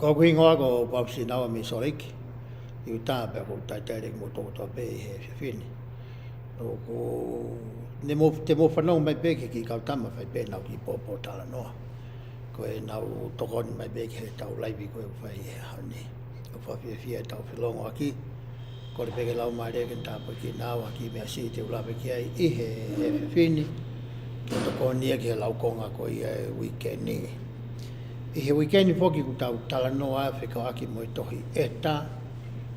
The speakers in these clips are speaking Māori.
Ko kui ngoa ko papsi na mi soriki. Iu ta pe ko ta te mo to pe he fini. O ko te mo fa no mai pe ki ka tama fa pe na ki po tala no. Ko e na to ko ni mai pe he ta lai bi ko fa he hani. Ko fa fi ta fi longo aki. Ko le pe ke lau mai ke ta pa ki na wa ki me si te ula pe ki ai I he fini. Ke to ko ni ke lau konga ko I weekend ni. I he weekend foki ku tau tala noa whika aki mo I tohi e ta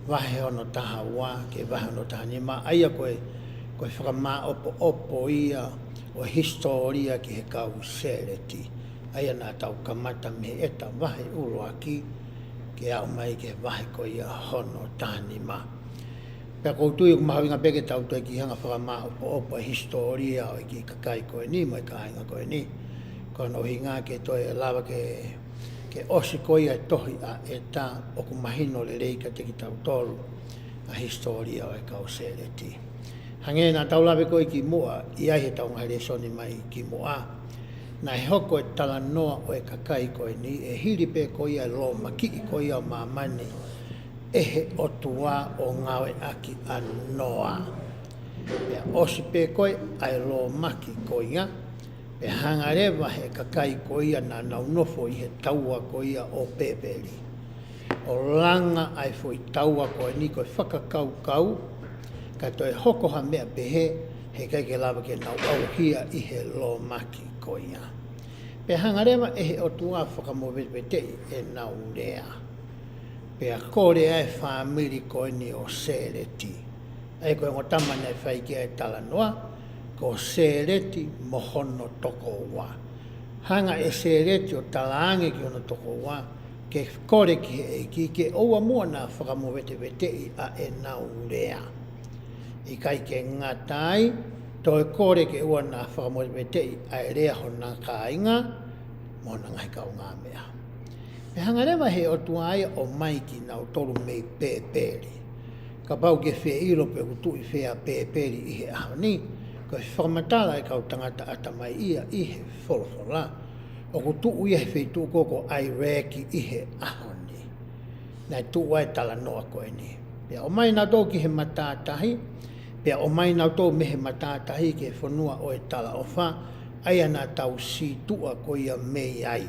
wahe ono taha wā ke wahe ono taha ni ma aia koe whaka mā opo ia o historia ki he kau sereti aia nā tau kamata me e ta wahe uro aki ke au mai ke wahe koe ia hono taha ni ma pea koutu I kumahawinga peke tau toi ki hanga whaka mā opo historia o ki kakai koe ni mo I ka hainga koe ni kono hinga ke toi lawa ke osi koia e tohi a e tā o ku mahino le reika te ki tau tolu a historia o e kau sereti. Hange nā tau lawe koi ki mua, I ai he tau ngahare soni mai ki mua. Nā he hoko e tala noa o e kakai koi ni, e hiri pe koia e lo maki I koia o mamani, e he otua o ngawe aki a noa. Pea osi pe koi ai lo maki koia, e hangarewa he kakai koia na naunofo I he taua koia o peperi. O langa ai foi taua koe ni koe whakakau kau, ka toi hokoha mea pehe, he kai ke lawa ke nau au hia I he lo maki koia. Pe hangarewa e he o tua whakamowetwetei e nau rea. Pe a kore ai whamiri koe ni o sereti. Ai koe ngotama nei whaikia e tala noa, ko sereti mohono toko wā. Hanga e sereti o talaange ki ono toko wā, ke kore ki he ke oua mua nā whakamowetewetei a e nau rea. I kai ke ngatai, toi kore ke ua nā whakamowetewetei a e rea ho nā kāinga, mo nā ngai kau ngā mea. E hangarewa he o tuai o mai ki nau toru mei pēperi. Ka pau ke whea iro pe kutu I whea pēperi I he ahoni, ko whakamatala e kau tangata ata mai ia I he wholawhola. O ko tuu ia he wheitu koko ai reki I he ahoni. Nai tuu ai tala noa koe ni. Pea o mai nau tō ki he matātahi, pea o mai nau tō me he matātahi ke whanua o e tala o wha, aia nā tau si tua ko ia mei ai.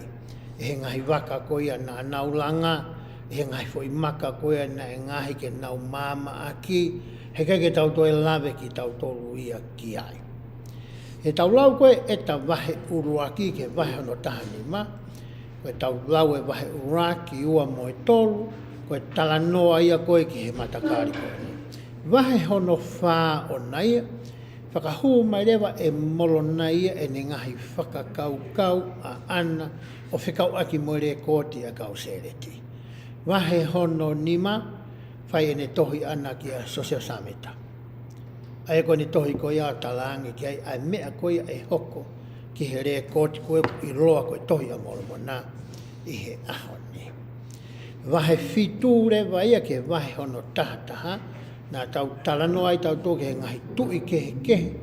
E he ngahi waka ko ia nā naulanga, e he ngahi fo I maka ko ia nā e ngahi ke nau māma aki, he kai ke tau toi lawe ki tau tolu ia ki ai. He tau lau koe e ta wahe uruaki ke wahe ono tahani ma, koe tau lau e wahe uraki ua mo e tolu, koe tala noa ia koe ki he matakari koe ni. Wahe hono whā o naia, whakahu mai rewa e molo naia e ne ngahi whakakau kau a ana o whikau aki mo re kōti a kau sereti. Wahe hono nima, whai e ne tohi ana ki a social samita. Ai koe ni tohi koe a talangi ki ai mea koe e hoko ki he rea kōti koe I roa koe tohi a molomona I he ahoni. Wahe fiture waia ke wahe hono tahataha, nā tau talano ai tau tō ke ngahi tui kehe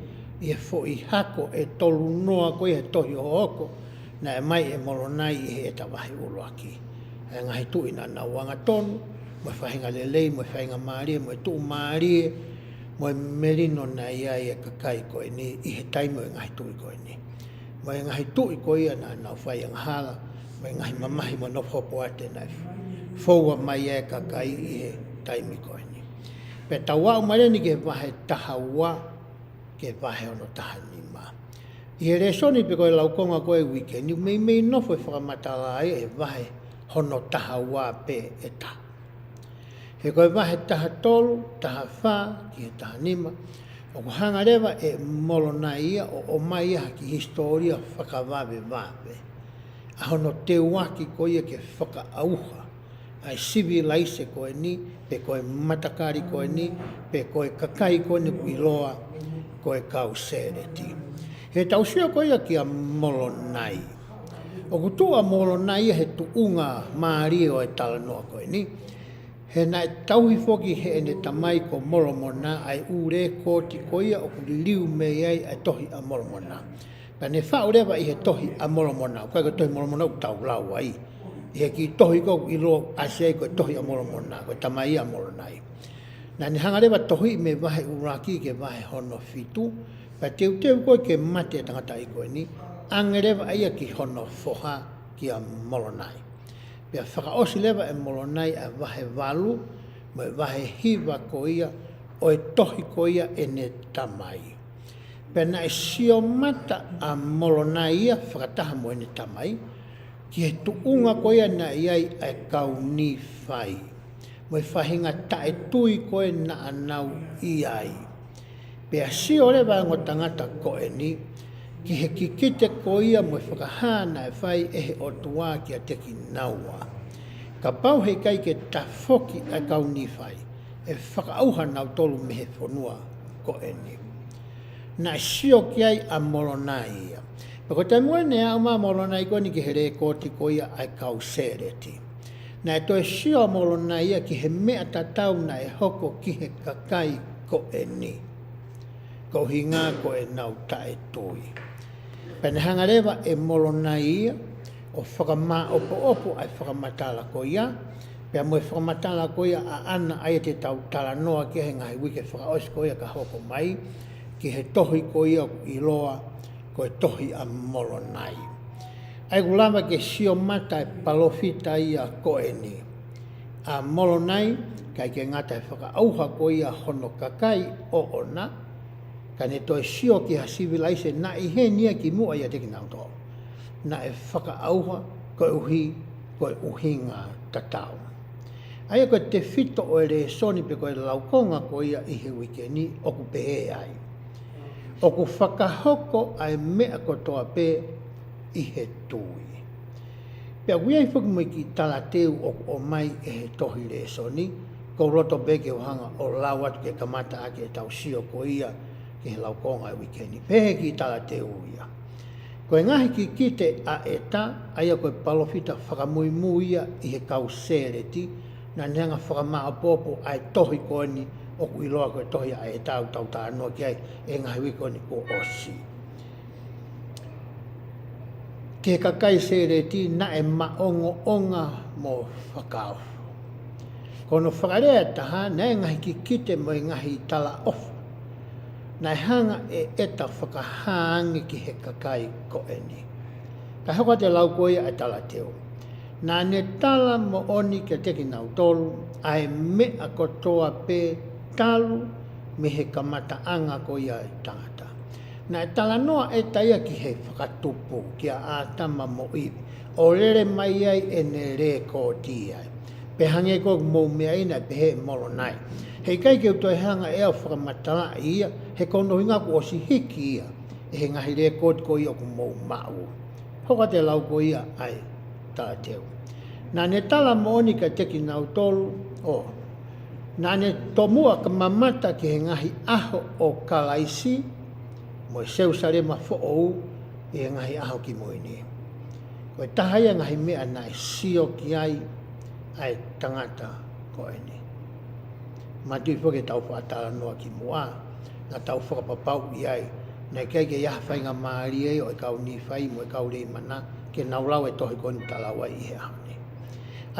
I he fo I hako e tolu noa koe he tohi o hoko, nā e mai e molonai I he eta wahe uruaki. E ngahi tui nā nauanga tonu, mo whahinga lelei, mo whahinga maarie, mo tuu maarie, mo merino na ia e kakai koe ni, I he taimo e ngahi tui koe ni. Mo e ngahi tui koe ia nā nau whaianga hala, mo e ngahi mamahi mo nofopo ate nai whaua mai e kakai I he taimi koe ni. Pe tau au mareni ke wahe taha ua, ke wahe ono taha ni ma. I he resoni pe koe laukonga koe weekend, ni mei nofo e whakamatala ai e wahe hono taha ua pe e taha. He koe wahe taha tolu, taha whā, ki he taha nima. O ko hangarewa e molona ia o mai ia ki historia whakawawe wawe. A hono te waki ko ia ke whakaauha. Ai civilise koe ni, pe koe matakari koe ni, pe koe kakai koe ni I loa koe kau sereti. He tausia koe ia ki a molonai. O kutua molonai ia he tuunga maari o e tala noa koe ni. He nai tauhi foki he ene tamai ko molomona ai ure koti koia o kuri liu mei ai ai tohi a molomona. Pa ne whaurewa I he tohi a molomona, koe ka tohi molomona u tau lau ai. Ia ki tohi ko i lo asiai ko tohi a molomona, ko tamai a molonai. Nā ni hanga rewa tohi me wahe uraki ke wahe hono fitu, pa teu koe ke mate tangata i koe ni, angerewa ia ki hono foha ki a molonai. Pea whakaosi lewa e molonai a wahe walu, mo e wahe hiwa ko ia, o e tohi ko ia e ne tamai. Pea na e sio mata a molonai ia whakataha mo e ne tamai, ki he tuunga ko ia na iai e kau ni whai. Mo e whahinga tae tui koe na anau iai. Pea sio lewa ngo tangata ko e ni, ki he kikite ko ia mo e whakahana e whai e he otua ki a teki naua. Ka pau hei kai ke tafoki a kau ni whai, e whakaauha nau tolu me he whanua ko e ni. Na sio ki ai a molonai ia. Pako te moene a uma molonai ko ni ki he re koti ko ia ai kau sereti. Na e toi sio a molonai ia ki he mea tatau na e hoko ki he kakai ko e ni. Ko hinga ko e nau tae tui. Pene hangarewa e molonai ia, o whakama opo ai whakamatala ko ia, pea mo e whakamatala ko ia a ana ai te tau tala noa ki he ngahi wike whakaosi ko ia ka hoko mai, ki he tohi ko ia i loa, ko e tohi a molonai. Ai kulama ke sio mata e palofita ia ko e ni. A molonai, kai ke ngata e whakaauha ko ia hono kakai o ona, ka ne toi sio ki ha civilise na i he nia ki mua ia teki nau toa. Na e whakaauha ko e uhi, ko e uhinga tatau. Ai ko te fito o e re soni pe ko e laukonga ko ia i he wikeni o ku pehe ai. O ku whakahoko ai mea kotoa pe i he tui. Pea wiai whuki mo ki tala teu o mai e he tohi re soni, ko roto beke o hanga o lawat ke kamata ake e tau sio ko ia ki he laukonga e wikeni. Pehe ki tala teu ia. Ko e ngahi ki kite a eta, aia koe palofita whakamuimu ia i he kau sereti, na nenga whakamaa popo ai tohi koe ni, o ku iloa koe tohi a eta au tau tā anua ki ai, e ngahi wiko ni ko osi. Ke kakai sereti na e maongo onga mo whakau. Kono whakarea taha, na e ngahi ki kite mo e ngahi tala ofa. Na hanga e eta whakahangi ki he kakai ko e ni. Ka hoko te lau koe a tala teo. Nā ne tala mo oni ke teki nau tolu, ai mea kotoa pe talu me he kamata anga ko ia e tangata. Nā e tala noa e taia ki he whakatupu ki a ātama mo iwi. O rere mai ai e ne re ko ti ai. Pe hange ko mou mea ina pe he molonai. Hei kai ke utoi hanga ea whakamatala ia, he kono hinga ko osi hiki ia, e he ngahi re kod ko ia ku mou mau. Hoka te lau ko ia ai tala teo. Nā ne tala mooni ka teki nau tolu, nā ne tomua ka mamata ki he ngahi aho o kalaisi, mo e seu sarema fo ou, e he ngahi aho ki moini. Ko e tahaya ngahi mea na e sio ki ai tangata ko e ni. Matui whoke tau whaatala noa ki mua, na tau whakapapau i ai, na kei ke iaha whainga maari e o e kau ni whai mo e kau rei mana, ke naulau e tohi koni talawa i he ahone.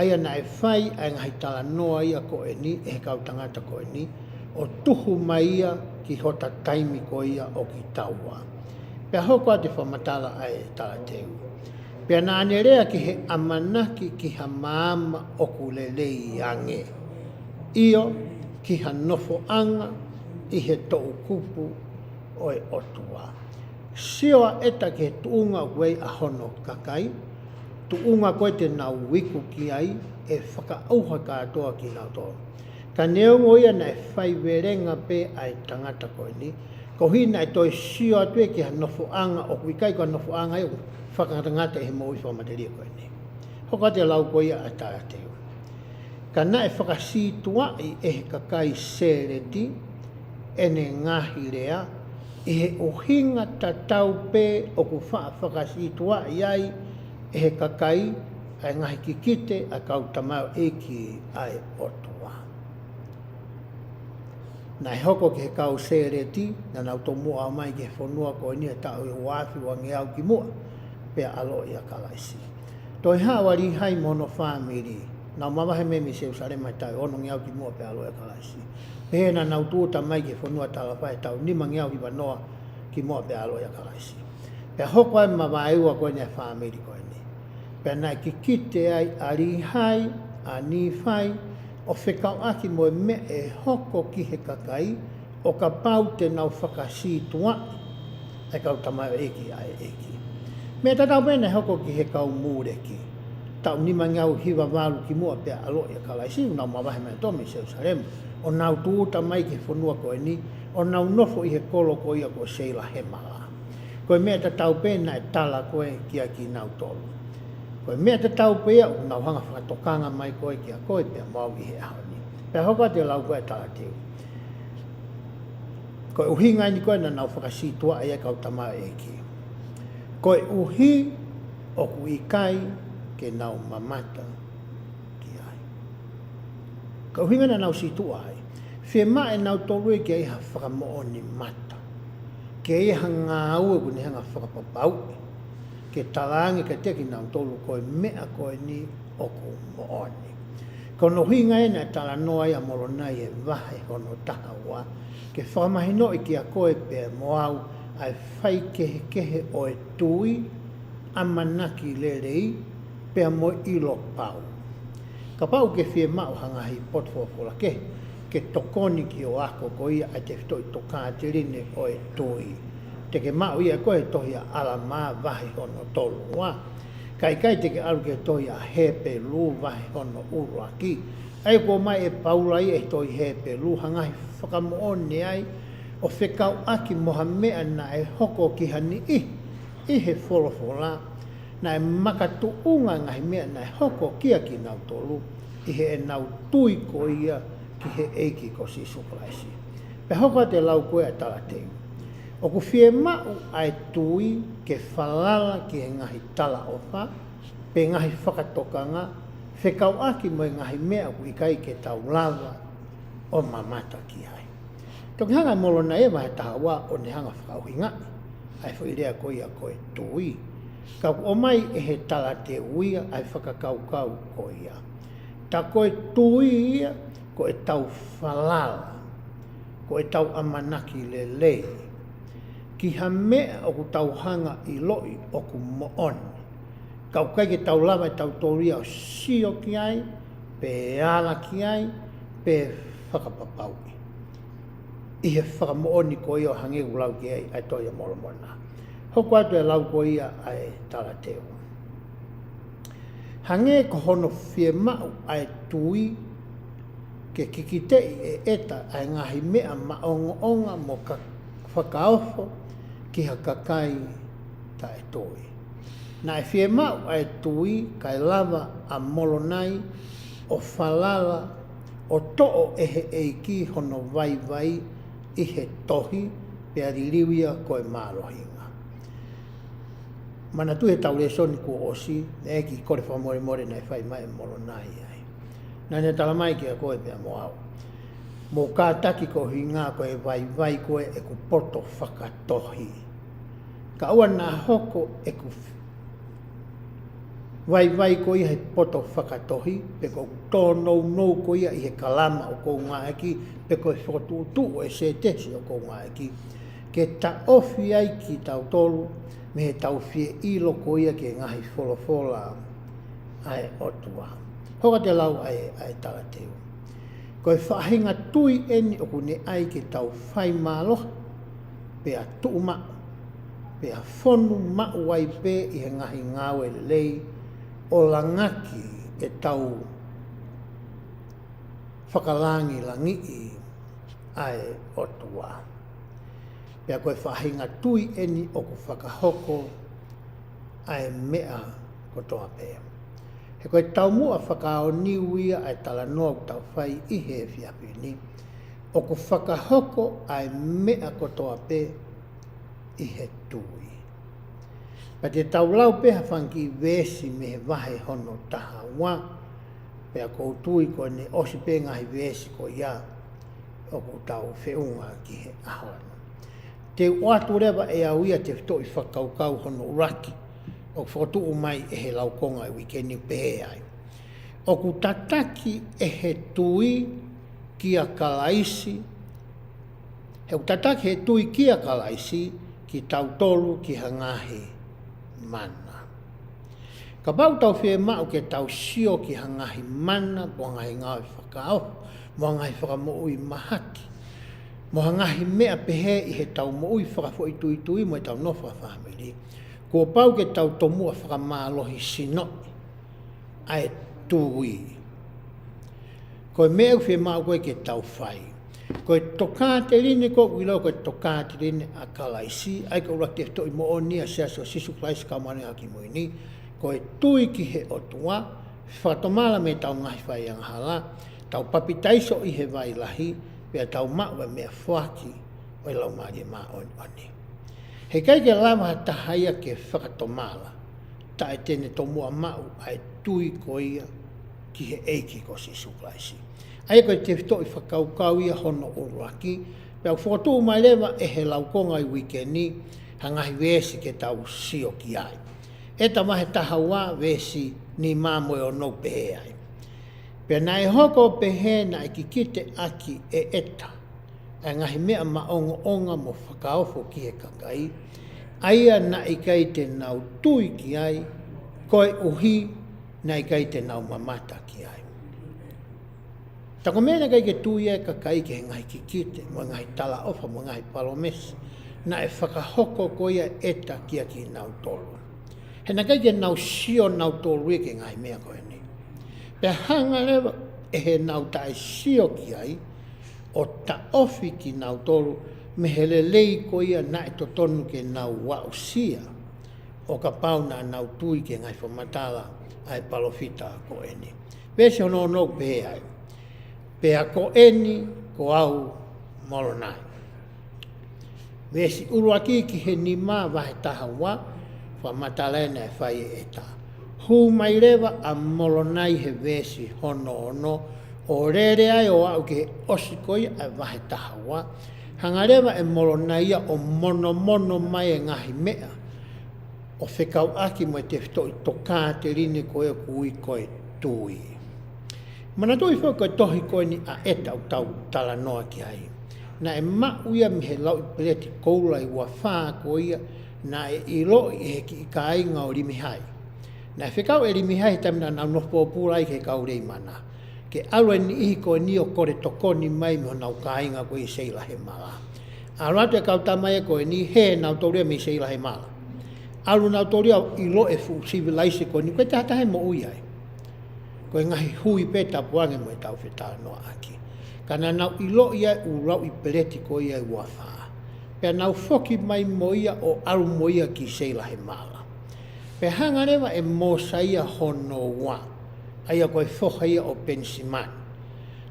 Aia na e whai ai ngahi tala noa ia ko e ni, e he kau tangata ko e ni, o tuhu mai ia ki hota taimi ko ia o ki taua. Pea hoko te whamatala ai tala teu. Pea nā anerea ki he amanaki ki ha maama o kulelei ange. Io, ki ha nofo anga i he tou kupu o e otua. Sioa eta ke tuunga wei a hono kakai, tuunga koe te nau wiku ki ai, e whakaauha katoa ki nau toa. Ka neongo ia na e whai werenga pe ai tangata koe ni, ko hina e toi sio atue ki ha nofo anga o kuikai ko nofo anga e whakatangata e he moui whamateria koe ni. Hoka te lau koe ia a tāteo. Ka na e whakasitua i e he kakai sereti, e ne ngahi rea, i he ohinga tatau pe o ku whakasitua i ai, e he kakai, ai ngahi ki kite, a kau tamau e ki ai otua. Na e hoko ki he kau sereti, na nau tō mua mai ki he whanua ko ni e tau i wafi wangi au ki mua, pea alo i a kalaisi. Toi hawari hai mono family. Nau mawahe me se usare mai tai ono ngiau ki mua pe aloe kalaisi. Pena nau tuuta mai ke whanua tala whae tau nima ngiau ki wanoa ki mua pe aloe kalaisi. Pe hoko ai mawaiua koe ne family koe ni. Pe nai ki kite ai ari hai, ani whai, o whekau aki moe me e hoko ki he kakai, o ka pau te nau whakasitua, e kau tamai eki ai eki. Me tatau pene hoko ki he kau mūreki. Tau nima ngau hiwa walu ki mua pia alo ia kalaisi, nau mawahe mai tomi se usaremu. O nau tuuta mai ki whanua koe ni, o nau nofo i he kolo ko ia ko seila he maha. Koe mea tatau pene e tala koe kia ki nau tolu. Koe mea tatau pea o nau hanga whakatokanga mai koe kia koe pia mau i he ahoni. Pea hoka te lau koe tala teo. Koe uhi ngai ni koe na nau whakasitua e kau tamai eki. Koe uhi o ku ikai ke nau mamata ki ai. Koe uhi ngai na nau situa ai. Whie maa e nau tolu e ke iha whakamooni mata. Ke iha ngā ua kune hanga whakapapau. Ke tarangi ke teki nau tolu koe mea koe ni o ku mooni. Kono hui ngai na tala noa ia moro nai e vahe hono taha wa. Ke whamahino i kia koe pe moau ai whai kehe o e tui amanaki lerei pe mo ilo pau. Ka pau ke whie mau hangahi potfofola ke tokoni ki o ako ko ia ai te whitoi toka te rine o e tui. Te ke mau ia koe tohia ala maa vahe hono tolu wa. Kai te ke alu ke tohia hepe lu vahe hono uruaki. Ai ko mai e paulai e toi hepe lu hangahi whakamoone ai o whekau aki moha mea na e hoko ki hani i he wholofola na e makatu unga ngahi mea na e hoko kia ki nau tolu i he e nau tui ko ia ki he eiki ko si suklaisi. Pe hoko te lau koe a tala teu. O ku whie mau ai tui ke whalala ki he ngahi tala ofa pe ngahi whakatokanga whekau aki mo ngahi mea ku ikai ke tau lava o mamata ki ai. Toki hanga molo na e mahe taha wā o ne hanga whakauhinga. Ai whairea ko ia koe tui. Kau o mai e he tala te uia ai whakakaukau ko ia. Ta koe tui ia ko e tau whalala. Ko e tau amanaki le lei. Ki ha mea o ku tau hanga i loi o ku mooni. Kau kai ke tau lava e tau toria o sio ki ai, pe ala ki ai, pe whakapapau. I he whakamooni ko ia o hange ulau ki ai, ai toia moro mona. Hoko atu e lau ko ia ai tala teo. Hange ko hono whie mau ai tui ke kikitei e eta ai ngahi mea maonga onga mo ka whakaofo ki ha kakai ta e toi. Na e whie mau ai tui kai lava a molonai o whalala o to'o e he eiki hono vai vai i he tohi pe aririwia koe mārohinga. Mana tu he tau le soni kua osi, ne eki kore whamore more nei whai mai molonai ai. Nā ne tala mai ki a koe pia moau. Mō kātaki ko hinga koe vai vai koe e ku poto whakatohi. Ka ua nā hoko e ku vai ko ia he poto whakatohi, pe ko tōnou nou ko ia i he kalama o kou ngā eki, pe ko e whakatūtū o e se tesi o kou ngā eki. Ke ta ofi ai ki tau tolu, me he tau whie ilo ko ia ke ngahi wholofola ai otua. Hoka te lau ai tala teo. Ko e whahinga tui eni o kune ai ke tau whai māloha, pe a tuu ma, pe a whonu ma wai pe i he ngahi ngāwe lei, o langaki e tau whakalangi langi i ai otua. Pea koe whahinga tui eni o ku whakahoko ai mea kotoa pēa. He koe tau mua whakao niuia ai tala noa tau whai i he whiapini. O ku whakahoko ai mea kotoa pē i he tui. Pa te tau lau peha whanki vesi me he wahe hono taha wā. Pea kou tui ko ne osi pe ngahi vesi ko ia o ku tau whiunga ki he ahoana. Te watu rewa e au ia te whitoi whakaukau hono uraki. o whakatu mai e he laukonga i wikeni pehe ai. O ku tataki e he tui kia kalaisi, he tataki he tui kia kalaisi ki tautolu ki hangahi mana. Ka bau tau whie mau ke tau sio ki hangahi mana, mo hangahi ngāi whakao, mo hangahi whakamoui mahaki. Mo hangahi mea pehe i he tau moui whakafo i tui mo i tau no whakawhamiri. Kua pau ke tau tomua whakamālohi sinoi, ai tui. Koe mea whie mau koe ke tau whai. Koe toka te rine ko uilo koe toka te rine a kalaisi, ai ko ura te to i mo o nia sea so sisu klaisi ka mane haki moini, koe tui ki he otua, whatomala me tau ngahi whai ang hala, tau papitaiso i he vai lahi, pia tau maua mea whaki o i lau maari maa oni. He kai ke lama tahaya ke whakatomala, ta e tene tomua mau ai tui koia ki he eiki ko sisu klaisi. Ai koe te whito i whakaukau ia hono uruaki, pia whakatu mai lewa e he laukonga i wikeni, hangahi wesi ke tau sio ki ai. E ta mahe taha wā wesi ni māmoe o nou pehe ai. Pia na e hoko pehe na e kikite aki e eta, e ngahi mea maongo onga mo whakaofo ki he kakai, aia na i kai te nau tui ki ai, koe uhi na i kai te nau mamata ki ai. Tako mena kai ke tui e kakai ke he ngahi kikite, mo ngahi tala ofa, mo ngahi palomesi, na e whakahoko koia eta kia ki nau tolu. He na kai ke nau sio nau tolu e ke ngahi mea koe ni. Pea hanga lewa e he nau tae sio ki ai, o ta ofi ki nau tolu, me hele lei koia na e totonu ke nau wau sia, o ka pauna nau tui ke ngai whamatala ai palofita ko eni. Vese ono no pehe ai. Pea ko eni ko au moronai. Vese uruaki ki he ni mā wahe taha wā, whamatala e nei whai e ta. Hu mai rewa a moronai he vese hono o rere ai o au ke osikoi ai wahe taha wā. Hangarewa e moronaia o mono mai e ngahi mea, o whekau aki mo te whito i toka te rine koe kui koe tui. Mana tui whau koe tohi koe ni a eta o tau tala noa ki ai. Na e mauia mi he lau i peleti koula i ua whaa koia, na e ilo i he ki i ka ainga o rimi hai. Na e whekau e rimi hai tamina nau nopo pūra i ke kaurei mana. Ke alwe ni ihi koe ni o kore tokoni mai mi ho nau ka ainga koe i seila he mala. Alu atu e kautamai e koe ni he nau tauria mi seila he mala. Alu nau tauria i lo e fu civilaisi koe ni koe te hata he mo ui ai. Koe ngahi hui pe tapuange mo e tau whetala noa aki. Kana nau i lo ia u rau i peleti koe ia i wafaa. Pea nau foki mai mo ia o alu mo ia ki seila he mala. Pea hangarewa e mo saia hono wa. Aia koe whoka ia o pensiman.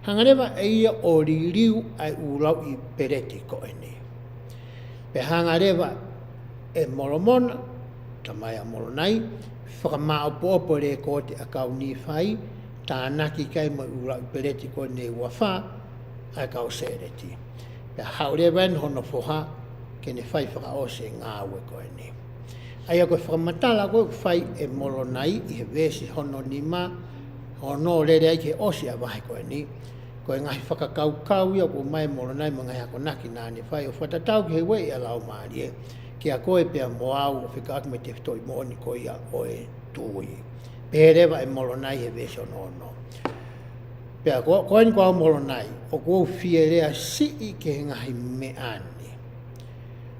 Hangarewa e ia o ririu ai urau i pereti koe ni. Pe hangarewa e moromona, tamai a moronai, whakamao pōpo re ko te akau ni whai, tā naki kai mo urau i pereti koe ni wawha, ai kau sereti. Pe haurewa hono whoha, ke ne whai whakaose ngāwe koe ni. Aia koe whakamatala koe whai e moronai i he vesi hono ni mā, hono rere ai ke osi a wahe koe ni, koe ngahi whakakaukau ia ko mai moronai mo ngahi ako naki nāne whai, o whatatau ki he wei a lau maari e, ki a koe pia moau o whikaaki me te whitoi mooni koe ia oe tui. Peherewa e moronai he vesi ono. Pia koe ni koe au moronai, o kou fie rea sii ke he ngahi meani.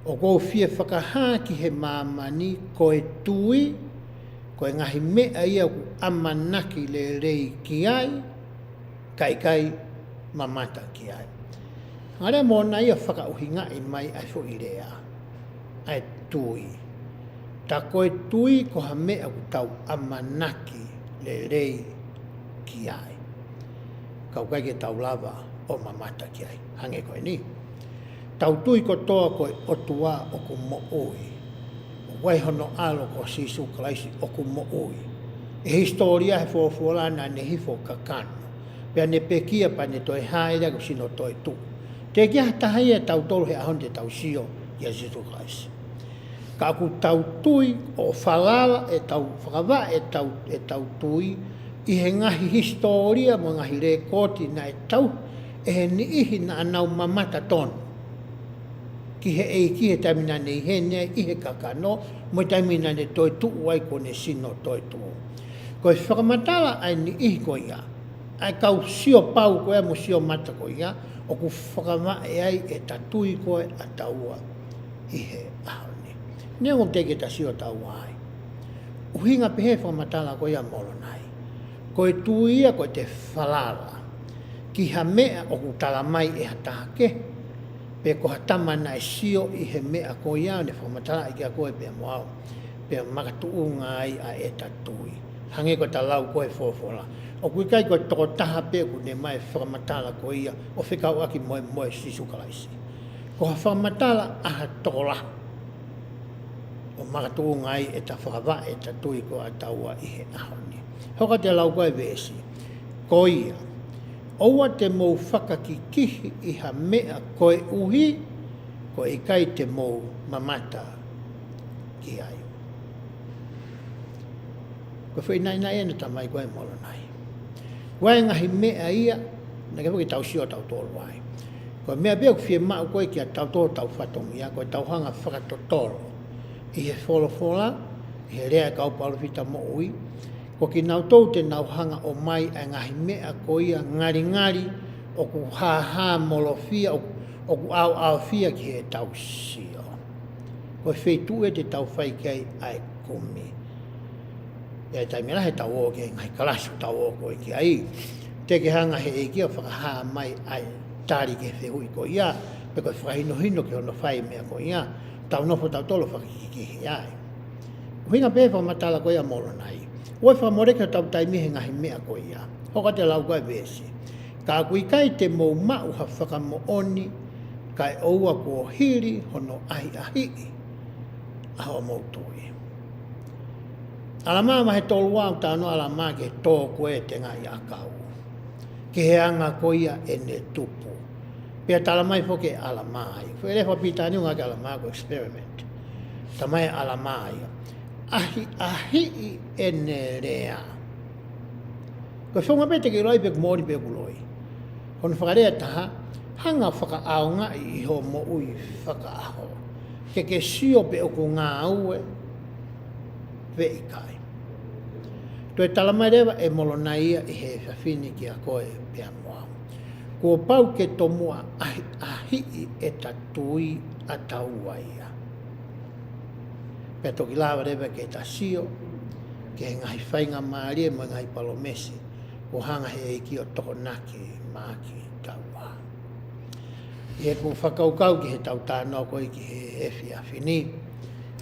O kou fie whakahā ki he mamani koe tui, koe ngahi mea ia ku amanaki le rei ki ai, kai mamata ki ai. Ngare mōna ia whakauhinga i mai ai fo i rea, ai tui. Ta koe tui ko ha mea ku tau amanaki le rei ki ai. Kau kai ke tau lava o mamata ki ai, hange koe ni. Tau tui ko toa koe otua o ku mo oi. Wai hono alo ko sisu kalaisi o ku mo oi. E historia he fuofuolana ne hifo kakano. Pea ne pekia pa ne toi haere ko sino toi tu. Te kia tahai e tau tolu he ahon te tau sio ia sisu kalaisi. ka ku tau tui o whalala e tau whakawa e tau tui i he ngahi historia mo ngahi rekoti na e tau e he ni ihi na anau mamata tonu. Ki he ki he tamina nei he nei i he kakano mo tamina ne toi tuu ai ko ne sino toi tuu. Ko e whakamatala ai ni ihi ko ia. Ai kau sio pau ko e mo sio mata ko ia o ku whakama e ai e tatui ko e a taua i he ahone. Nea ngom teke ta sio taua ai. Uhinga pehe whakamatala ko ia molo nai. Ko e tuia ko te whalala. Ki ha mea o ku talamai e hatake. Pe ko hatama na e sio i he mea ko ia ne whamatala i kia koe pe moao. Pe makatu ai a e tatui. Hange ko ta lau koe fofola. O kui kai ko toko taha pe ku ne mai whakamatala ko ia o whikau aki moe sisu kalaisi. Ko ha whakamatala aha tola. O makatu ai e ta whakawa e tatui ko a taua i he ahoni. Hoka te lau koe vesi. Ko ia. Oua te mou whakakikihi i ha mea koe uhi, ko i kai te mou mamata ki ai. Ko whi nai ena tamai koe molo nai. Koe ngahi mea ia, na ke whi tau sio tau tolu ai. Ko mea bea ku whie mau koe ki a tau tolu tau whatongi ia, koe tau hanga whakatotoro. I he wholofola, i he rea kau palofita mo ui, ko ki nau tau te nau hanga o mai a ngahi mea ko ia ngari o ku ha molofia o ku au fia ki he tau sio. Ko whetu e te tau whai kei ai kumi. E taimira he tau o ke ngahi kalasu tau o koe ki ai. Te ke hanga he e kia whakaha mai ai tari ke whehui ko ia. Pe koe whakahino ke ono whai mea ko ia. Tau nofo tau tolo whakikiki ai. Hinga pewa matala ko ia molo nai. Oi whamoreka tau taimi he ngahi mea ko ia. Hoka te lau koe vesi. Ka kui kai te mou mau ha whakamo oni, kai oua ko hiri hono ahi ahi. Aho mou tui. Alamaa mahe tolu au tāno alamaa ke tō koe te ngai akau. Ke he anga ko ia e ne tupu. Pea talamai foke alamaa ai. Where whapitani unga ke alamaa ko experiment. Tamai alamaa ia. Ahi e ne rea. Ko whonga pete ki roi pe kumori pe kuloi. Kono whakarea taha, hanga whakaaonga i ho mo ui whakaaho. Ke sio pe oku ngā ue, pe i kai. Toi talamai rewa e molonaia i he whiwhini ki a koe pe a moa. Ko pau ke tomua ahi e tatui a taua ia. Pea toki lawa rewa ke ta sio, ke ngahi whainga maarie mo ngahi palomesi, o hanga he eiki o toko naki maaki taua. I he ku whakaukau ki he tau tānoa koe ki he efi a whini,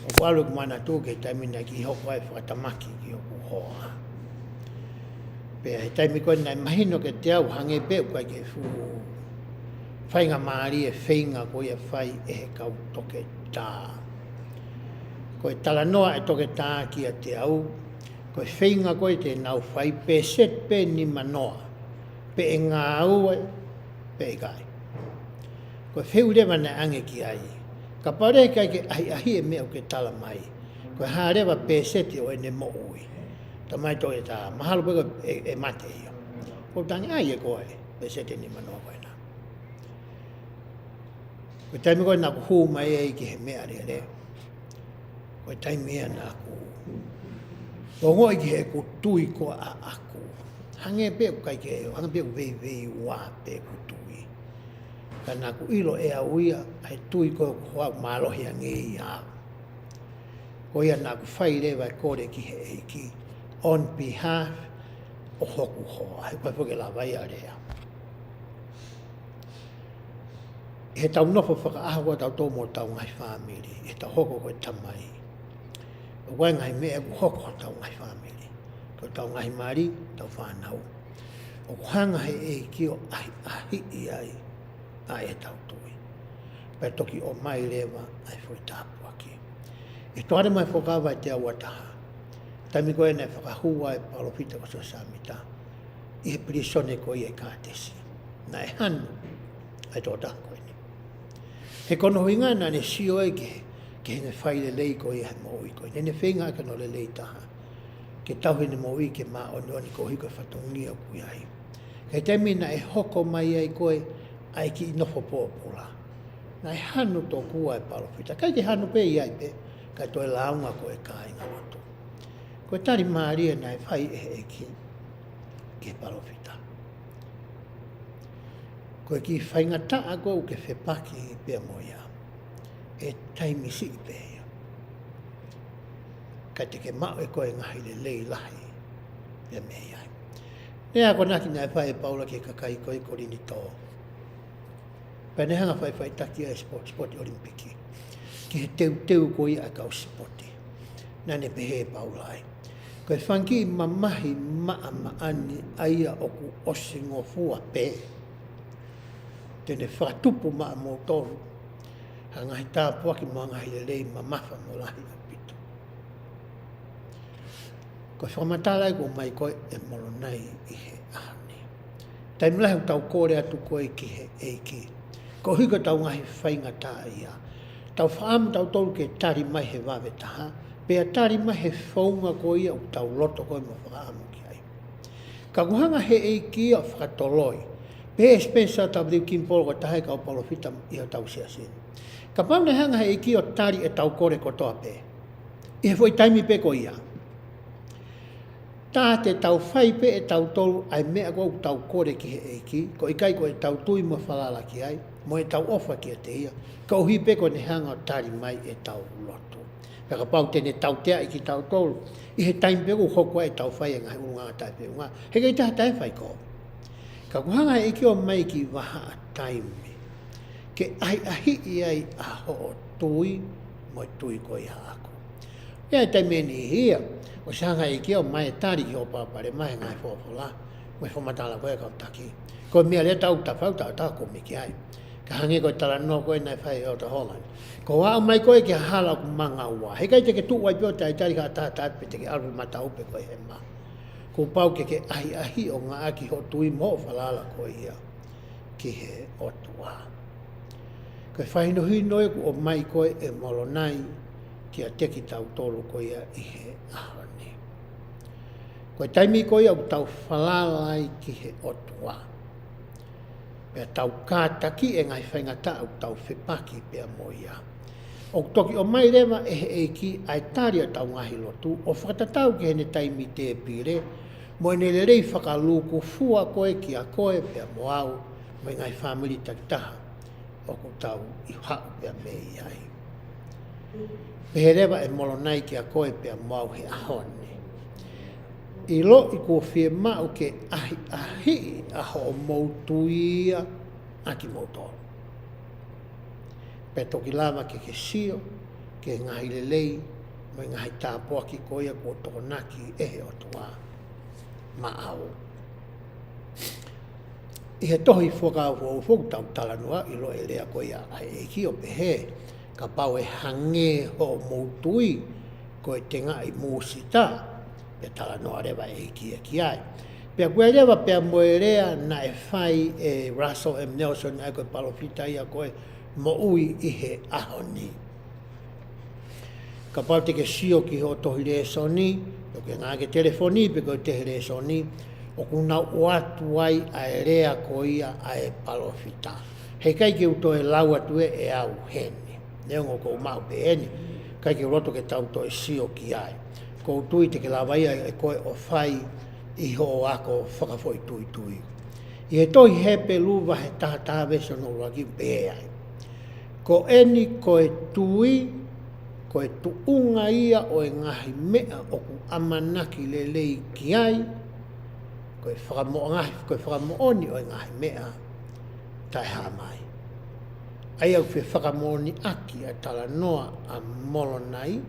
o ku alu ku mana tū ke taimina ki hoko ai whakatamaki ki o ku hoa. Pea he taimi koe nai mahino ke te au hange peo koe ke fu whainga maarie whainga koe e whai e he kau toke tā. Koe tala noa e toke tā ki a te au, koe whainga koe te nau whai pe set pe ni manoa, pe e ngā ue, pe e kai. Koe wheu rewa na ange ki ai, ka pare kai ke ahi e mea ke tala mai, koe hā rewa pe seti o e ne mo ui. Ta mai toke tā, mahalo peko e mate ia. Koe tangi ai e koe, pe seti ni manoa koe nā. Koe taimi koe nā ku hū mai e ki he mea rea rea. Koe taimi ea nā ku. O ngoi ki he ku tui ko a aku. Hange pe ku kai ke eo, hange pe ku vei wā pe ku tui. Ka nā ku ilo e a uia, ai tui ko ku hoa mālohi a nge i hau. Ko ia nā ku whai rewa e kore ki he eiki. On behalf o hoku hoa. Hai koe poke la vai a rea. He tau nofo whakaahawa tau tō mō tau ngai whāmiri. He tau hoko koe tamai. O koe ngai mea ku hoko tau ngai whāmiri. Ko tau ngai mari, tau whānau. O hanga he e ki o ahi i ai. Ai e tau tui. Pai toki o mai rewa ai fwoi tāpu aki. E toare mai whakawa te awa taha. Taimi koe nei whakahua e palopita ko sa samita. I he pirisone ko i e kātesi. Na e hanu. Ai tō tāko. He kono hinga na ne sio eke ke ne fai le lei ko ia mo i ko ne whenga ka no le lei taha ke tauhi ne mo i ke maa o ni ko hiko whatongi au kui ai ke te mina e hoko mai ai koe ai ki nofo pōpula na e hanu tō kua e palofita kai ke hanu pe iai pe kai toi launga ko e kāinga watu ko tari maaria na e whai e ki ke palofita ko ki whaingata a kou ke whepaki pia moia e taimisi i pēia. Ka te ke mau e koe ngahi le lei lahi pia mea ai. Nea ko naki nai whae paula ke kakai koe korini tō. Pene hanga whae taki a sport olimpiki. Ki he teu koi a kau sporti. Nane pehe paula ai. Koe whanki mamahi maa maani aia oku osingo fua pēe. Tene whakatupu maa mō tōru, hangahi tāpua ki mga ngahi le lei mamafa mo lahi a pito. Ko whakamatala ko mai koe e molo nei i he ahane. Tai mlehu tau kore atu koe ki he eiki. Ko hiko tau ngahi whainga tā ia. Tau whaamu tau tolu ke tari mai he wawe taha, pea tari mai he whaunga ko ia u tau loto koe mo whaamu ki ai. Ka kuhanga he eiki a whakatoloi, pe Spencer tau diu kimpolo ko tahe ka o palofita iho tau siasin. Ka paune hanga he iki o tari e tau kore kotoa pe. I he foi taimi pe ko ia. Tā te tau whai pe e tau tolu ai mea ko tau kore ki he iki, ko ikai ko e tau tui mo whalala ki ai, mo e tau ofa ki a te ia, ka uhi pe ko ne hanga o tari mai e tau loto. Ka pau tene tau tea i ki tau tolu, i he taimi pe ko hokua e tau whai e ngai unga tai pe unga, he kai taha tai whai ko. Ka kuhanga e ki o mai ki waha a taimi. Ke ai ahi i ai a ho tui, mo tui ko i haako. Ia e taimi ni hia, o sanga e ki o mai tari ki o papare mai ngai fofola, mo e fomatala koe kau taki. Ko mea le tau tawhau tau tau ko miki ai. Ka hangi koe tala no koe nai whai o ta Holland. Ko wā mai koe ki hala ku manga ua. He kai te ke tuwai pio tai tari ka tātat pe te ke aru mata upe koe he maa. Ko pau ke ahi ahi o ngā aki ho tui mo whalala ko ia ki he otua. Koe whahino hino e o mai koe e molo nai ki a teki tau tolu ko ia i he ahane. Koe taimi ko ia u tau whalala ai ki he otua. Pea tau kātaki e ngai whaingata u tau whipaki pea mo ia. O toki o mai rewa e he eiki ai tari a tau ngahi lotu, o whakatatau ki hene taimi te pire, mo ene le rei whakaluku fua koe ki a koe pea mo au, mo i ngai whamiri takitaha, o ku tau i hau pea mei ai. Pehe rewa e molo nai ki a koe pea mo au he ahone. I lo i ko whie mau ke ahi ahi a ho moutuia a ki moutoro. Pe toki lava ke sio, ke ngahi lelei, mo ngahi tāpua ki koia ko tokonaki ehe o toa maau. I he tohi whaka whofu tau talanua i lo e lea koia a eiki o pehe, ka pau e hange ho moutui ko e tenga i mūsita, pe talanua rewa eiki e ki ai. Pea kua rewa pea moerea na e whai e Russell M. Nelson ai koe palofita ia koe mo ui i he ahoni. Ka pau te ke sio ki ho tohi re soni, o ke ngā ke telefoni pe koe te re soni, o kuna uatu ai a e rea ko ia a e palofita. Hei kai ke uto e lau atu e au hene. Neongo ko mau pe hene, kai ke roto ke tau to e sio ki ai. Ko utui te ke lawaia e koe o whai i ho ako whakafoi tui tui. I he tohi hepe luwa he taha taha veso no raki pe ai. Ko eni koe tui, koe tuunga ia o e ngahi mea o ku amanaki le lei ki ai, koe whakamooni o e ngahi mea, tai hamai. Ai au whi whakamooni aki a tala noa a molo nai,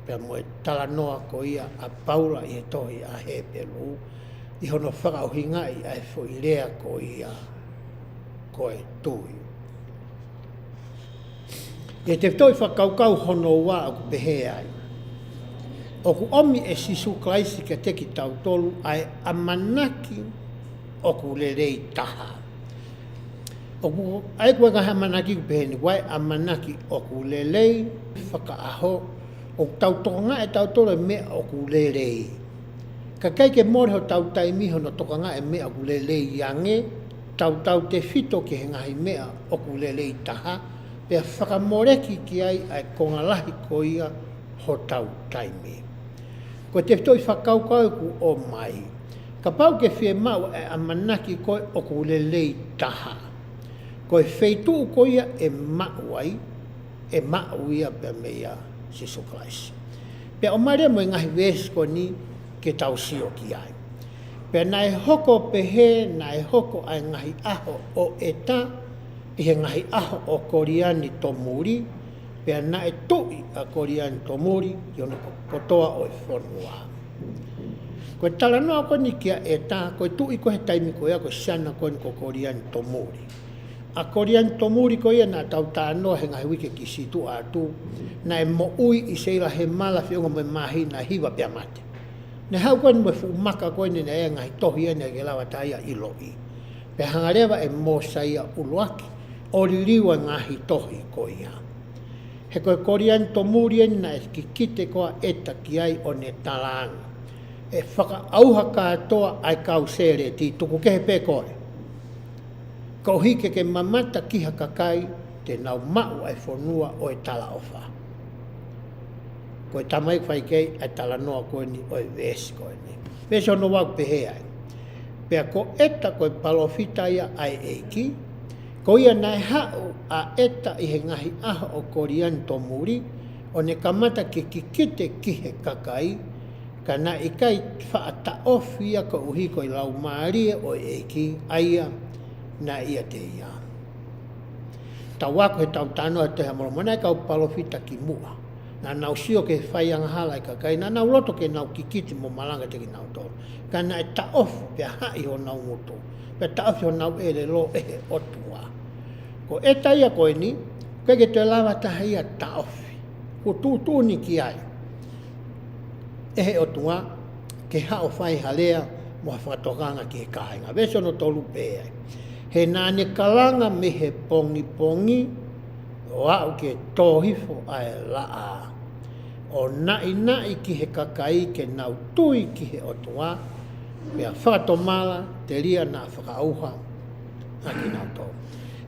pia mo e tala noa ko ia a paula i he tohi a hepe lu, i hono whakauhingai a e fo i rea ko ia koe tui. E te toi whakaukau hono wā o ku pehe ai. O ku omi e sisu klaisi ka teki tau tolu ai amanaki o ku le rei taha. O ku ai ku ka manaki pe ni wai amanaki o ku lelei whakaaho o tau tonga e tau tole me o ku lelei. Ka kai ke mori ho tau taimi ho no tokanga e mea o ku lelei yange tau te fito ke ngahi mea o ku lelei taha pe whakamoreki ki ai ai kongalahi ko ia ho tau taimi. Ko te fito i whakaukau ku o mai. Ka pau ke whie mau e amanaki koe o ku lelei taha. Ko e feitu ko ia e mauai, e mauia pe mea Sisu Christ. Pe o maria mo ngahi wes ko ni ke tau sio ki ai. Pe nai hoko pe he, nai hoko ai ngahi aho o eta, i he ngahi aho o Koriani Tomuri, pe nai tui a Koriani Tomuri, yono kotoa o e whonua. Ko tala noa ko ni kia eta, ko tui ko he taimi ko ia ko siana ko ni ko Koriani Tomuri. A Koriani Tomuri ko ia na tau tānoa he ngahi wike ki situ atu, na e mo ui i seila he mala whiunga mo mahi na hiwa pia mate. Ne hau koe ni mo maka koe ni na ea ngahi tohi ene ke lawa taia i loi. Pe hangarewa e mo saia uluaki, o liliwa ngahi tohi ko ia. He koe Koriani Tomuri ene na e kikite koa eta ki ai o ne talanga. E whaka auha katoa ai kau sere ti tuku kehe pe koe. Ko hike ke mamata kiha kakai te nau mau ai whonua o e tala ofa. Ko e tamai whai kei ai tala noa koe ni o e vesi koe ni. Vesi ono wau pehe ai. Pea ko eta koe palofita ia ai eiki, ko ia nai hau a eta i he ngahi aha o Koriani Tomuri, o ne kamata ke kikite kihe kakai, ka na ikai whaata ofi ia ko uhiko i lau maarie o eiki aia na ia te ia. Tau wako he tau tanoa te hamoro manai kau palofita ki mua. Na nau sio ke whaianga hala i kakai, na nau loto ke nau kikiti mo malanga te ki nau toro. Ka na e ta ofu pe hai ho nau moto. Pe ta ofu ho nau ele lo ehe otua. Ko e ta ia koe ni, koe ke te lawa taha ia ta ofu. Ko tūtū ni ki ai. Ehe otua, ke hao whai halea, mo whatokanga ki he kahenga. Vese ono tolu pe ai. He nāne kalanga me he pongi pongi, o au ke tōhifo ai laa. O nai ki he kakai ke nau tui ki he otua, pia whatomala te ria nā whakauha a ki nau tō.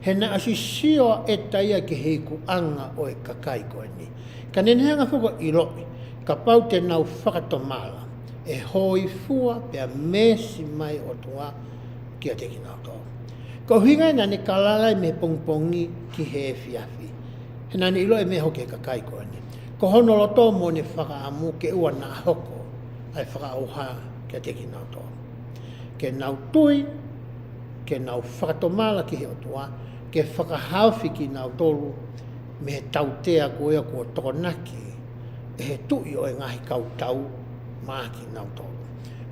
He na asisio e taia ki he kuanga o e kakai koe ni. Ka nenehanga whuko i loi, ka pau te nau whakatomala, e hoi fua pia mesi mai otua ki a te ki nau tō. Ko hingai na ne kalalai me pongpongi ki he fiafi. He nani ilo e me hoke kakai koe ni. Ko hono loto mo ne whakaamu ke ua nā hoko ai whakaauha ke te ki nau tō. Ke nau tui, ke nau whakatomala ki he otua, ke whakahauwhi ki nau tolu, me he tautea koea kua tokonaki, e he tui o e ngahi kautau maa ki nau tolu.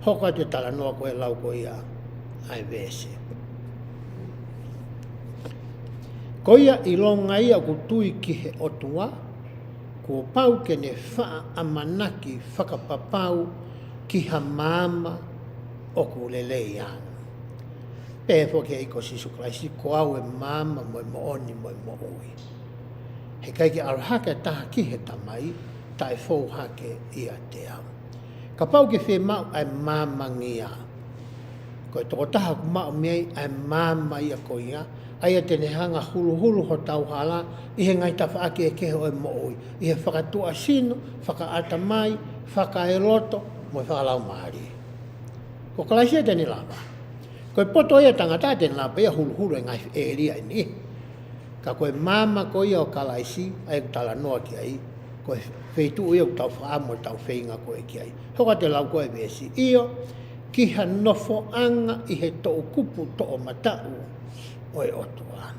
Hoka te tala noa koe lau koe ia ai vese. Ko ia i longa ia ku tui ki he otua, ko pau ke ne wha amanaki whakapapau ki ha mama o ku lelei ana. Pēwho ke iko Sisu Christ, ko au e mama mo e mooni mo e mooi. He kai ki arohaka taha ki he tamai, tai fōu hake ia te au. Ka pau ke whi mau ai mama ngia. Ko e toko taha ku mau mei ai mama ia ko ia, aia tene hanga hulu ho tau hala, i he ngai tawa ake e keho e mooi. I he whakatua sino, whakaata mai, whakaeroto, mo e whakalau maari. Ko kalaisia tene lava. Ko e poto ia tangata tene lava, ia hulu e ngai e ria ini. Ka koe mama ko ia o kalaisi, ai tala noa ki ai, ko e wheitu ia o tau whaamo tau wheinga ko e ki ai. Hoka te lau ko e vesi. Io, ki ha nofo anga i he tō kupu tō matau, o e otua.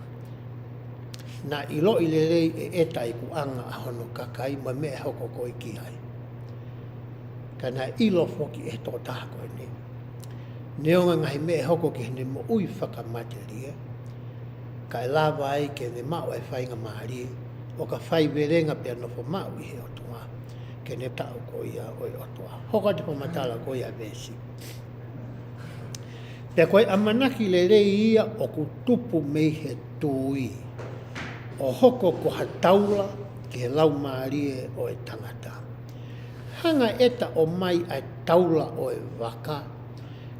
Na ilo i lelei e eta i ku anga a hono kakai ma me e hoko ko i ki ai. Ka na ilo foki e tō taha koe ni. Neonga ngahi me e hoko ki hene mo ui whakamateria. Ka e lava ai ke ne mau e whainga maari. O ka whai verenga pia nofo mau i he otua. Ke ne tau ko ia o e otua. Hoka te pamatala ko ia vesi. Pea koe amanaki le rei ia o ku tupu mei he tui. O hoko ko ha taula ki he lau maarie o e tangata. Hanga eta o mai ai taula o e waka,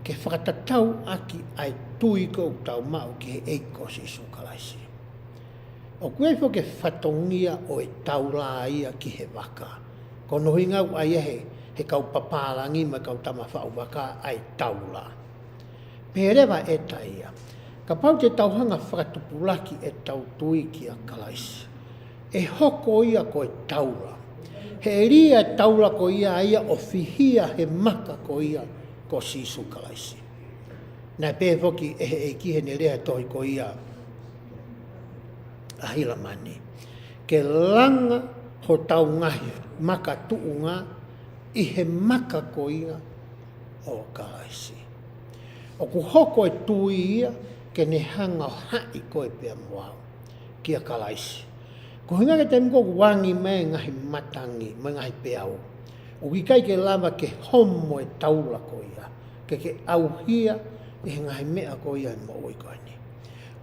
ke whakatatau aki ai tui ko tau mau ki he eiko si sukalaisi. O kuefo ke whatongia o e taula ia ki he waka. Ko nohi ngau ai he kau papalangi ma kau tama whau waka ai taula. Perewa eta ia. Ka pau te tauhanga whakatupulaki e tau tui ki a kalaisi. E hoko ia ko e taula. He ria taula ko ia o fihia he maka ko ia ko sisu kalaisi. Nai pēwhoki e kihe ne rea tohi ko ia a hila mani. Ke langa ho tau ngahi maka tuunga i he maka ko ia o kalaisi. O ku hoko e tui ia ke ne hanga hai koe pia moau ki a kalaisi. Ko hinga ke te mko wangi me ngahi matangi, me ngahi peau. O kikai ke lava ke homo e taula ko ia, ke auhia e ngahi mea ko ia e mo oi koe ni.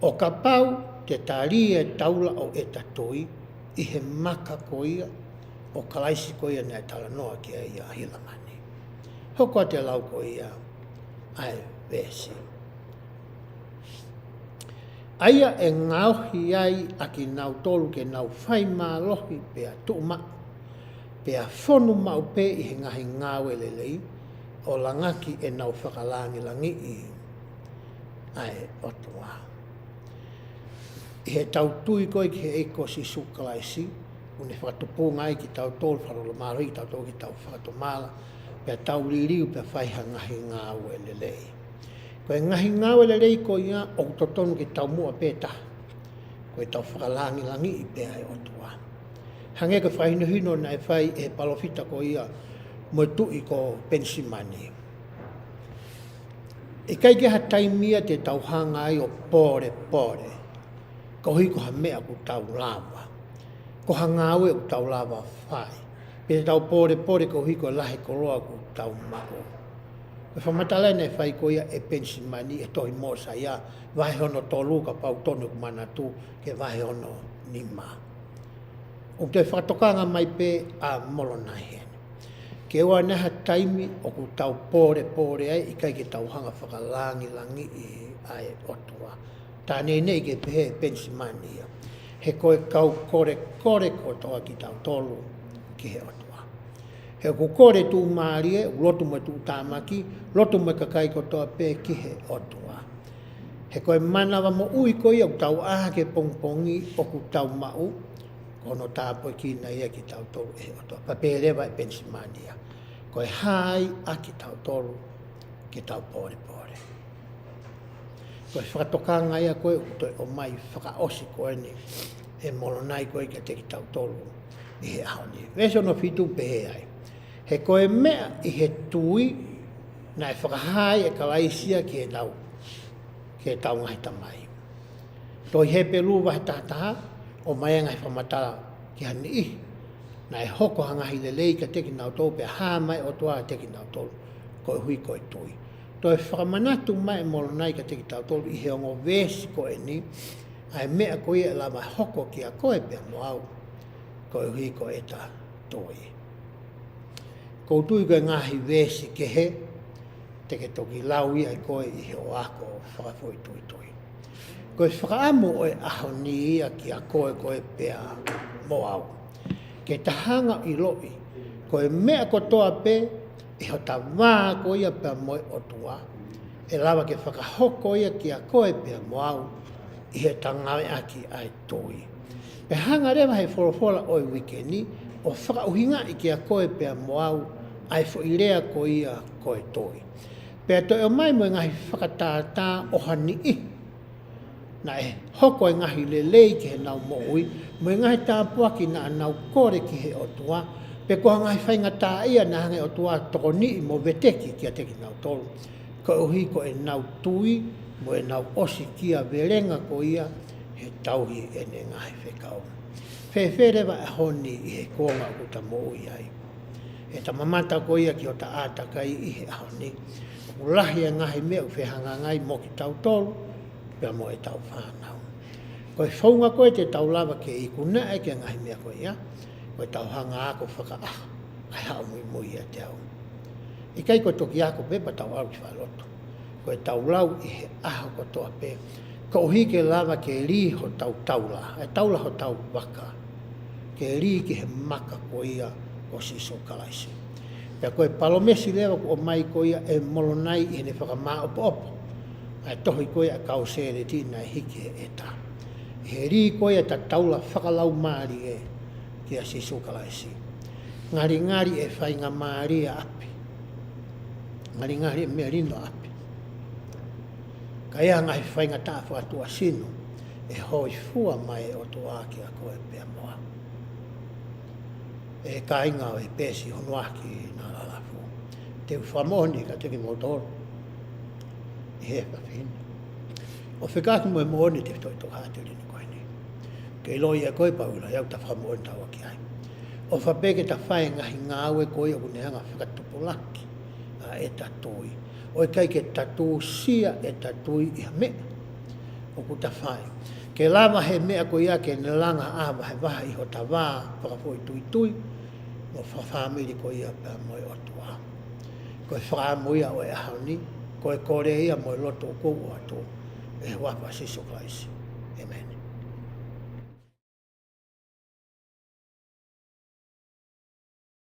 O ka pau te taria e taula o e tatoi, i he maka ko ia, o kalaisi ko ia nei tala noa ki a ia hila mani. Hoko te lau ko ia, ai vesi. Aia e ngauhi ai a ki nau tolu ke nau whai mā lohi pea tuuma, pea whonu mau pe i he ngahi ngāwe lelei, o langaki e nau whakalangi langi i ai otua. I he tau tui koe ki he eiko si sukalaisi, une whakatupu ngai ki tau tolu wharola māro i tau tolu ki tau whakatumala, pea tau ririu pea whaiha ngahi ngāwe lelei. Koe ngahi ngāwe le rei ko ia o totonu ki tau mua pēta. Koe tau whakalangi langi i pēa e otua. Hange ko whainu hino nai whai e palofita ko ia mo tui ko pensimani. E kai ke ha taimia te tau hanga ai o pore. Ko hiko ha mea ku tau lava. Ko ha ngāwe ku tau lava whai. Pēta tau pore ko hiko lahe koroa ku tau mao. E whamatala nei whai ko ia e pensimani e tohi mosa ia wahe hono tolu ka pau tonu ku manatu ke wahe hono nima. O te whatokanga mai pe a molonai hene. Ke ua neha taimi o ku tau pore ai i kai ke tau hanga whakalangi langi i ai otua. Tā nei ke pehe pensimani ia. He koe kau kore ko toa ki tau tolu ki he otua. He ku kore tū mārie, lotu me tū tāmaki, lotu me kakai ko toa pē ki he otua. He koe manawa mo ui ko ia, tau aha ke pongpongi o ku tau mau, kono tāpoi ki na ia ki tau tolu e otua. Pa pērewa e pensimania. Koe hai a ki tau tolu, ki tau pore. Koe whakatokanga ia koe, toi o mai whakaosi koe ni, e molonai koe ki te ki tau tolu, i he ahoni. Veso no fitu pehe ai. He koe mea i he tui na e whakahai e kalaisia ki he nau, ki he tau ngahi tamai. Toi he pelu wahe tātaha, o mai ngai whamatara ki hani i, na e hoko hangahi lelei ka teki nau tolu, pe haa mai o toa teki nau tolu, koe hui koe tui. Toi whakamanatu mai molonai ka teki tau tolu, i he ongo vesi koe ni, ai mea koe e la mai hoko ki a koe pe moau, koe hui koe eta toi. Koutui koe ngahi vesi ke he, teke toki lau ia koe i he oako whakafoi tui. Koe whakaamu o e ahoni ia ki a koe pea moau. Ke tahanga i loi, koe mea kotoa pe, i ho ta waa ko ia pea moe o tua, e lawa ke whakahoko ia ki a koe pea moau, i he tangawe aki ai toi. Pe hanga rewa he wholofola oi wikeni, o whakauhinga i ki a koe pea moau, ai fo i rea ko ia koe toi. Pea toi o mai mo ngahi whakatātā o hani i, na e hoko e ngahi lelei ki he nau moui, mo ngahi tāpuaki na nau kore ki he o tua, pe ko ngai whainga tā ia na hange o tua toko ni mo veteki ki a teki nau tolu. Ko uhi ko e nau tui, mo e nau osi ki a verenga ko ia, he tauhi e ne ngahi whekau. Whewherewa e honi i he konga o ta moui ai. E ta mamata ko ia ki o ta ātakai i he honi. Ulahi e ngahi mea whehanga ngai mo ki tau tolu, pia mo e tau whanau. Koe whaunga koe te tau lava ke I kuna e ke ngahi mea koe ia. Koe tau hanga ako whaka ai hao mui mui a te au. I kai koe toki ako pepa tau au ki whaloto. Koe tau lau I he aho ko toa pe. Ko ohi ke lava ke ri ho tau taula. E taula ho tau waka. Ke ri ki he maka ko ia o siso kalaisi. Pea koe palomesi lewa ko o mai ko ia e molonai I ne whaka maa opo opo. Ai tohi koe a kau sere tina e hiki e ta. He ri koe ta taula whakalau maari e ki a siso kalaisi. Ngari e whainga maari a api. Ngari e mea rino api. Ka ea ngai whainga taa whakatua sino e hoi fua mai o toa ki a koe pea moa. E ka inga o e pesi honoaki na lalafu. Te whamoni ka teki motoro. I he whawhini. O whekaki mo e mooni te toi toha te rini koe ni. Ke loi e koe paula iau ta whamoni tawa ki ai. O whapeke ta whae ngahi ngāwe koe o kuneanga whakatupulaki a e tatui. O e kai ke tatu sia e tatui I ha mea. O ku ta whae. Ke lama he mea koe ia ke nilanga awa he waha I ho ta wā whakapoi tui tui. Mo whawhamiri koe ia pēr moe o tua. Koe whaamuia o e ahoni. Koe kore ia moe loto o kou o atu. E wapa siso klaisi. Amen.